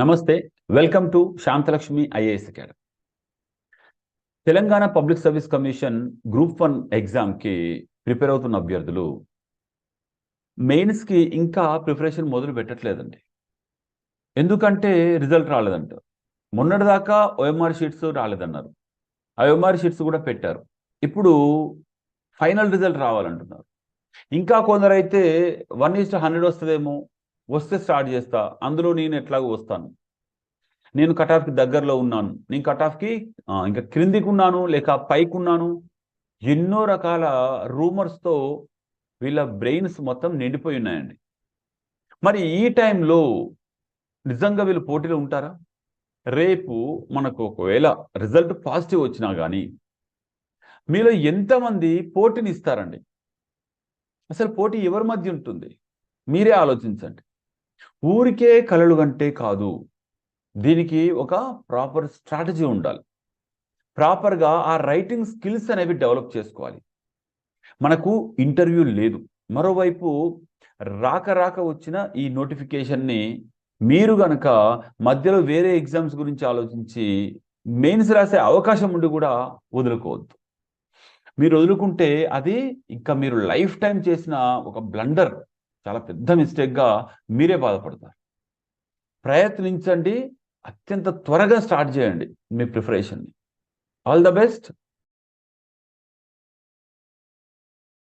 నమస్తే. Welcome to Shantalakshmi IAS academy. Telangana public service commission group 1 ఎగ్జామ్కి prepare అవుతున్న అభ్యర్థులు మెయిన్స్కి ఇంకా ప్రిపరేషన్ మొదలు పెట్టట్లేదండి. ఎందుకంటే రిజల్ట్ రాలేదంట. మొన్నటిదాకా ఓఎంఆర్ షీట్స్ రాలేదన్నారు. ఆ ఓఎంఆర్ షీట్స్ కూడా పెట్టారు. ఇప్పుడు ఫైనల్ రిజల్ట్ రావాలంటున్నారు. ఇంకా కొందరైతే 1:100 వస్తుందేమో, వస్తే స్టార్ట్ చేస్తా, అందులో నేను ఎట్లాగో వస్తాను, నేను కటాఫ్కి దగ్గరలో ఉన్నాను, నేను కటాఫ్కి ఇంకా క్రిందికి ఉన్నాను లేక పైకి ఉన్నాను, ఎన్నో రకాల రూమర్స్తో వీళ్ళ బ్రెయిన్స్ మొత్తం నిండిపోయి ఉన్నాయండి. మరి ఈ టైంలో నిజంగా వీళ్ళు పోటీలో ఉంటారా? రేపు మనకు ఒకవేళ రిజల్ట్ పాజిటివ్ వచ్చినా కానీ మీలో ఎంతమంది పోటీని ఇస్తారండి? అసలు పోటీ ఎవరి మధ్య ఉంటుంది? మీరే ఆలోచించండి. ఊరికే కలలు కంటే కాదు, దీనికి ఒక ప్రాపర్ స్ట్రాటజీ ఉండాలి. ప్రాపర్గా ఆ రైటింగ్ స్కిల్స్ అనేవి డెవలప్ చేసుకోవాలి. మనకు ఇంటర్వ్యూ లేదు, మరోవైపు రాక వచ్చిన ఈ నోటిఫికేషన్ని మీరు గనక మధ్యలో వేరే ఎగ్జామ్స్ గురించి ఆలోచించి మెయిన్స్ రాసే అవకాశం ఉండి కూడా వదులుకోవద్దు. మీరు వదులుకుంటే అది ఇంకా మీరు లైఫ్ టైం చేసిన ఒక బ్లండర్, చాలా పెద్ద మిస్టేక్గా మీరే బాధపడతారు. ప్రయత్నించండి, అత్యంత త్వరగా స్టార్ట్ చేయండి మీ ప్రిపరేషన్ని. All the best.